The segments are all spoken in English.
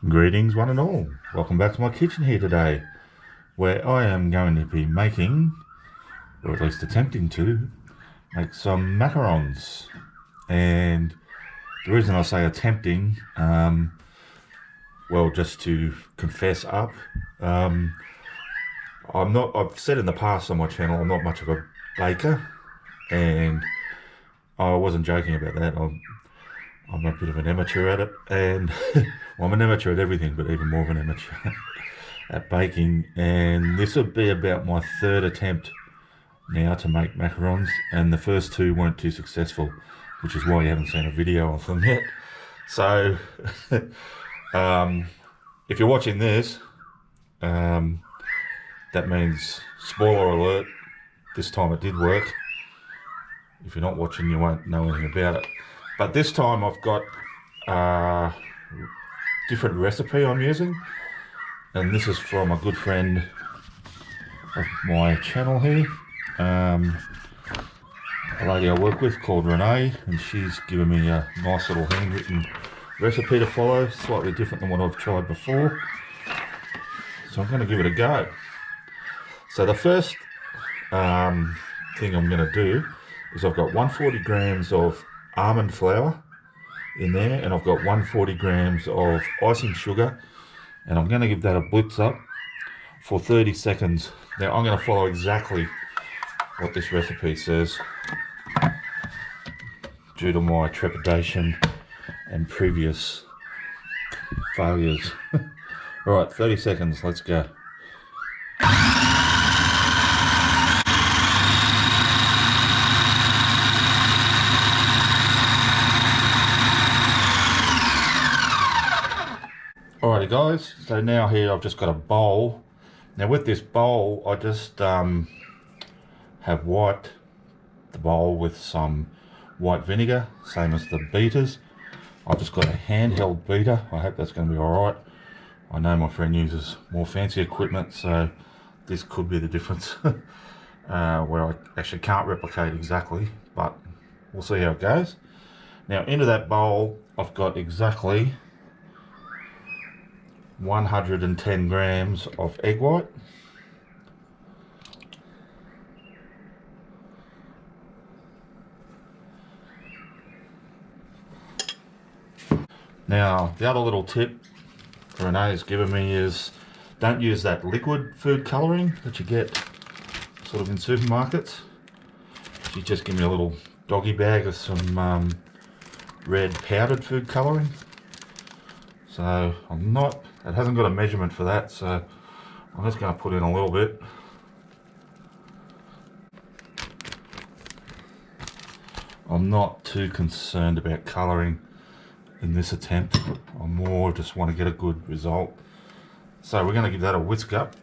Greetings one and all. Welcome back to my kitchen here today, where I am going to be making, or at least attempting to, make some macarons. And the reason I say attempting, well, just to confess up, I've said in the past on my channel, I'm not much of a baker, and I wasn't joking about that. I'm a bit of an amateur at it, and well, I'm an amateur at everything, but even more of an amateur at baking. And this would be about my third attempt now to make macarons, and the first two weren't too successful, which is why you haven't seen a video of them yet. So if you're watching this, that means, spoiler alert, this time it did work. If you're not watching, you won't know anything about it. But this time I've got a different recipe I'm using, and this is from a good friend of my channel here, a lady I work with called Renee, and she's given me a nice little handwritten recipe to follow, slightly different than what I've tried before. So I'm going to give it a go. So the first thing I'm going to do is I've got 140 grams of almond flour in there, and I've got 140 grams of icing sugar, and I'm going to give that a blitz up for 30 seconds. Now I'm going to follow exactly what this recipe says due to my trepidation and previous failures. Alright, 30 seconds, let's go. Alrighty guys, so now here I've just got a bowl. Now with this bowl, I just have wiped the bowl with some white vinegar, same as the beaters. I've just got a handheld beater. I hope that's going to be alright. I know my friend uses more fancy equipment, so this could be the difference where I actually can't replicate exactly, but we'll see how it goes. Now into that bowl I've got exactly 110 grams of egg white, now the other little tip Renee has given me is don't use that liquid food colouring that you get sort of in supermarkets. She just gave me a little doggy bag of some red powdered food colouring. So it hasn't got a measurement for that, so I'm just going to put in a little bit. I'm not too concerned about colouring in this attempt. I more just want to get a good result. So we're going to give that a whisk up.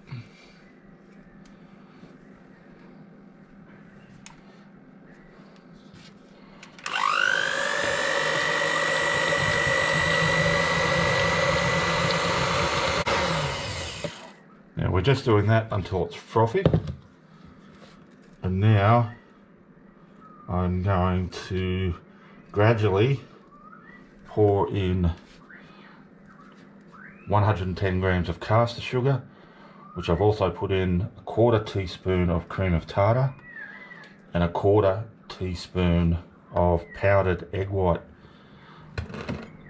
Now we're just doing that until it's frothy. And now I'm going to gradually pour in 110 grams of caster sugar, which I've also put in a 1/4 teaspoon of cream of tartar and a 1/4 teaspoon of powdered egg white.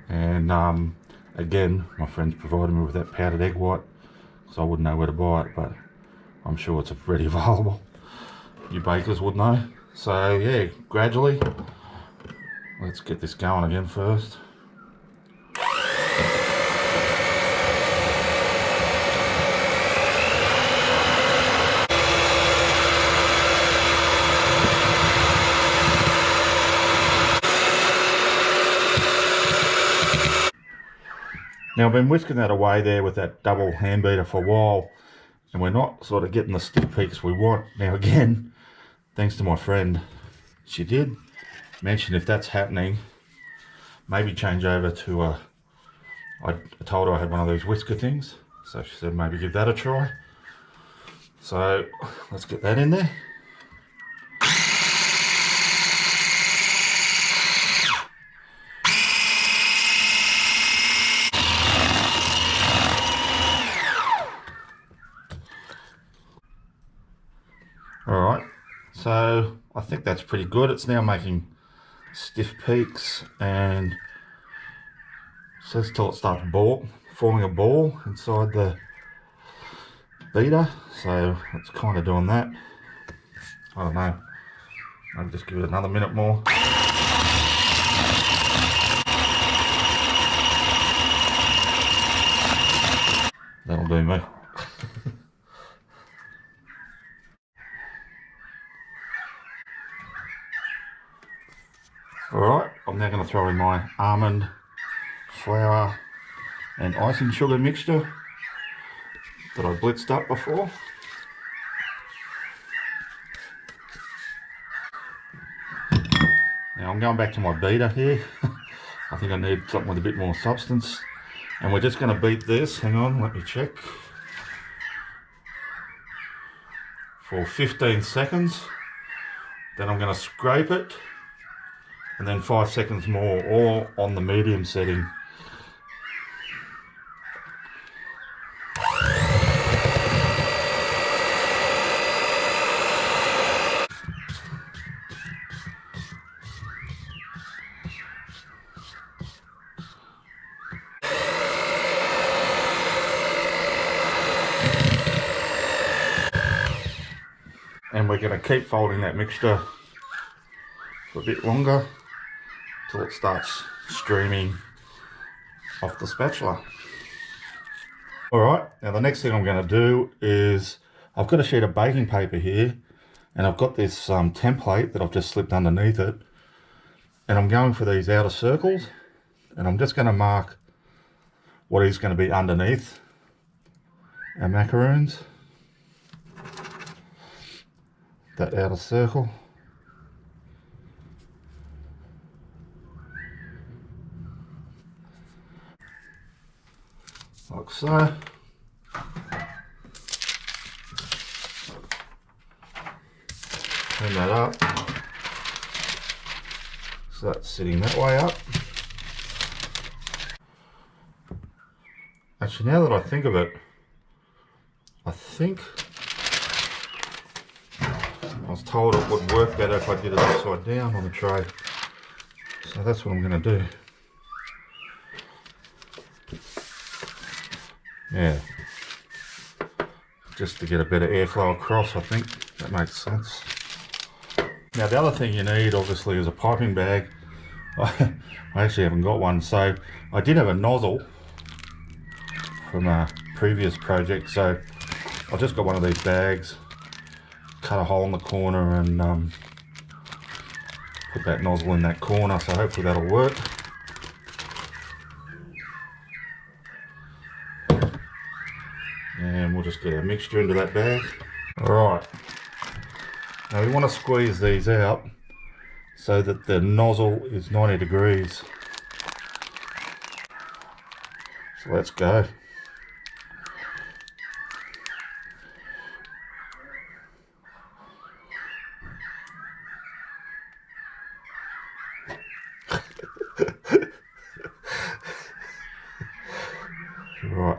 And again, my friend's provided me with that powdered egg white, so I wouldn't know where to buy it, but I'm sure it's ready available. You bakers would know. So yeah, gradually, let's get this going again first. Now I've been whisking that away there with that double hand beater for a while, and we're not sort of getting the stick peaks we want. Now again, thanks to my friend, she did mention if that's happening, maybe change over to I told her I had one of those whisker things, so she said maybe give that a try. So let's get that in there. So I think that's pretty good. It's now making stiff peaks and says till it starts forming a ball inside the beater. So it's kind of doing that. I don't know. I'll just give it another minute more. That'll do me. Alright, I'm now going to throw in my almond flour and icing sugar mixture that I blitzed up before. Now I'm going back to my beater here. I think I need something with a bit more substance. And we're just going to beat this, hang on, let me check, for 15 seconds. Then I'm going to scrape it, and then 5 seconds more, all on the medium setting. And we're going to keep folding that mixture for a bit longer till it starts streaming off the spatula. Alright, now the next thing I'm going to do is, I've got a sheet of baking paper here, and I've got this template that I've just slipped underneath it, and I'm going for these outer circles, and I'm just going to mark what is going to be underneath our macaroons. That outer circle. Like so. Turn that up. So that's sitting that way up. Actually, now that I think of it, I think I was told it would work better if I did it upside down on the tray. So that's what I'm going to do. Yeah. Just to get a better airflow across, I think. That makes sense. Now the other thing you need obviously is a piping bag. I actually haven't got one, so I did have a nozzle from a previous project, so I just got one of these bags, cut a hole in the corner and put that nozzle in that corner, so hopefully that'll work. And we'll just get our mixture into that bag. Alright, now we want to squeeze these out so that the nozzle is 90 degrees. So let's go. Right.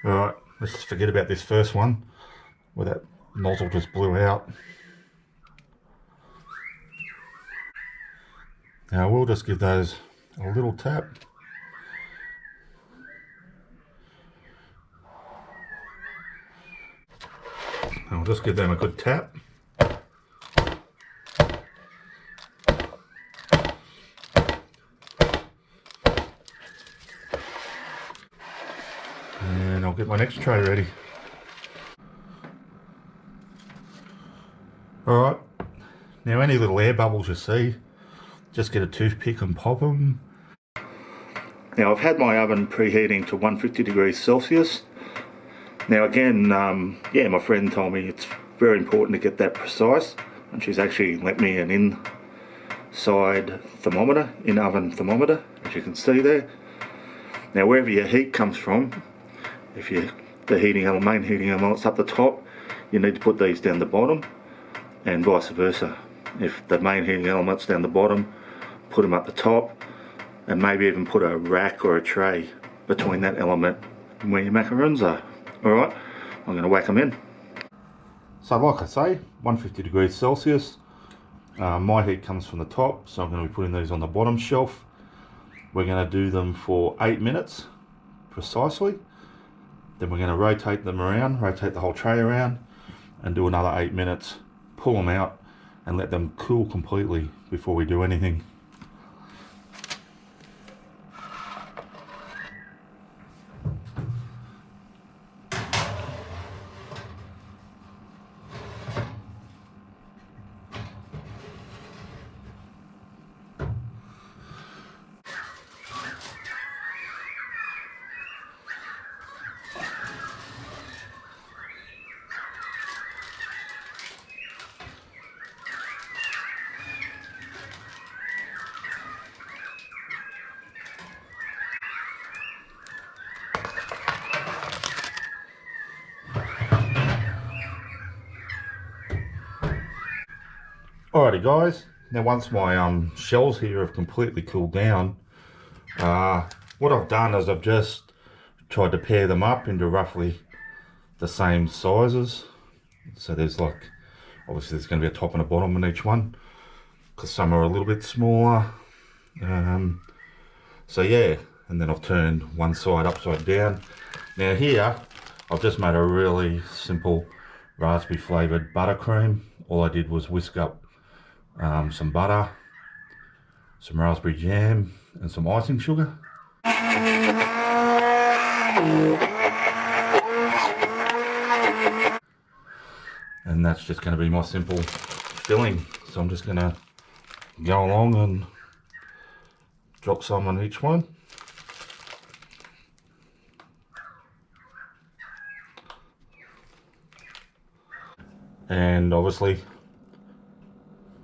Alright, let's just forget about this first one where that nozzle just blew out. Now we'll just give those a little tap. I'll just give them a good tap. And I'll get my next tray ready. Alright, now any little air bubbles you see, just get a toothpick and pop them. Now I've had my oven preheating to 150 degrees Celsius. Now again, yeah, my friend told me it's very important to get that precise, and she's actually let me an in side thermometer, in oven thermometer, as you can see there. Now wherever your heat comes from, if the heating element, main heating element's up the top, you need to put these down the bottom, and vice versa. If the main heating element's down the bottom, put them up the top, and maybe even put a rack or a tray between that element and where your macarons are. Alright, I'm going to whack them in. So like I say, 150 degrees Celsius. My heat comes from the top, so I'm going to be putting these on the bottom shelf. We're going to do them for 8 minutes precisely. Then we're going to rotate them around, rotate the whole tray around, and do another 8 minutes, pull them out and let them cool completely before we do anything. Alrighty guys, now once my shells here have completely cooled down, what I've done is I've just tried to pair them up into roughly the same sizes. So there's like, obviously there's going to be a top and a bottom in each one, because some are a little bit smaller. So yeah, and then I've turned one side upside down. Now here, I've just made a really simple raspberry flavoured buttercream. All I did was whisk up some butter, some raspberry jam, and some icing sugar. And that's just going to be my simple filling. So I'm just going to go along and drop some on each one. And obviously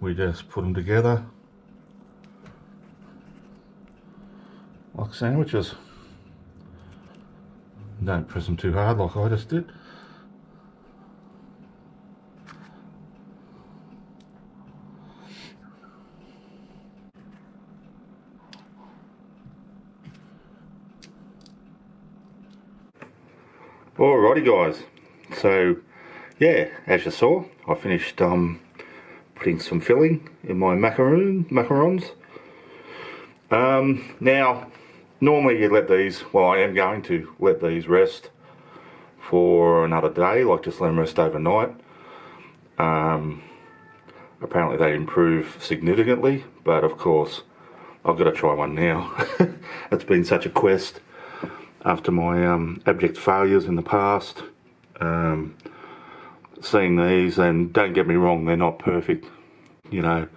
we just put them together like sandwiches. Don't press them too hard like I just did. Alrighty guys, so yeah, as you saw, I finished putting some filling in my macarons. Now, normally you let these, well I am going to let these rest for another day, like just let them rest overnight. Apparently they improve significantly, but of course I've got to try one now. It's been such a quest after my abject failures in the past. Seeing these, and don't get me wrong, they're not perfect, you know,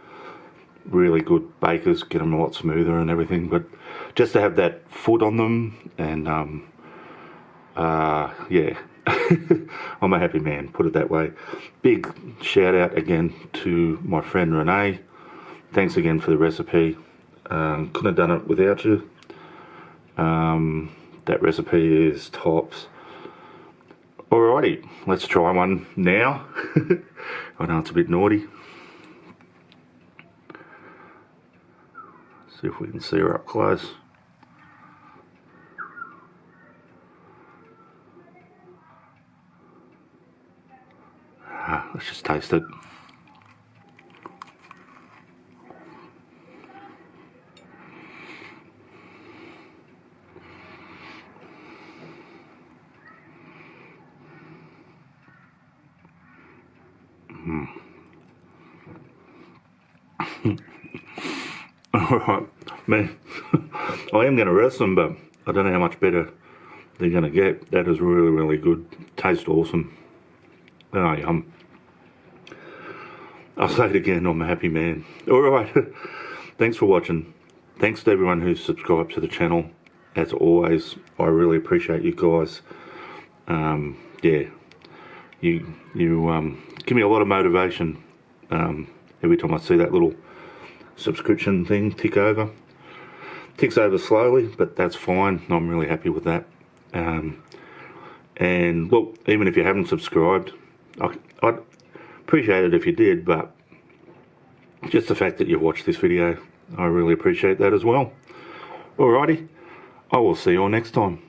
really good bakers get them a lot smoother and everything, but just to have that foot on them, and yeah, I'm a happy man, put it that way. Big shout out again to my friend Renee, thanks again for the recipe. Couldn't have done it without you. That recipe is tops. Alrighty, let's try one now. I know it's a bit naughty. See if we can see her up close. Let's just taste it. Alright, man, I am going to rest them, but I don't know how much better they're going to get. That is really, really good. Tastes awesome. Oh, yum. I'll say it again, I'm a happy man. Alright, thanks for watching. Thanks to everyone who's subscribed to the channel. As always, I really appreciate you guys. Yeah, you give me a lot of motivation every time I see that little subscription thing tick over. Ticks over slowly, but that's fine. I'm really happy with that. And look, even if you haven't subscribed, I'd appreciate it if you did, but just the fact that you've watched this video, I really appreciate that as well. Alrighty, I will see you all next time.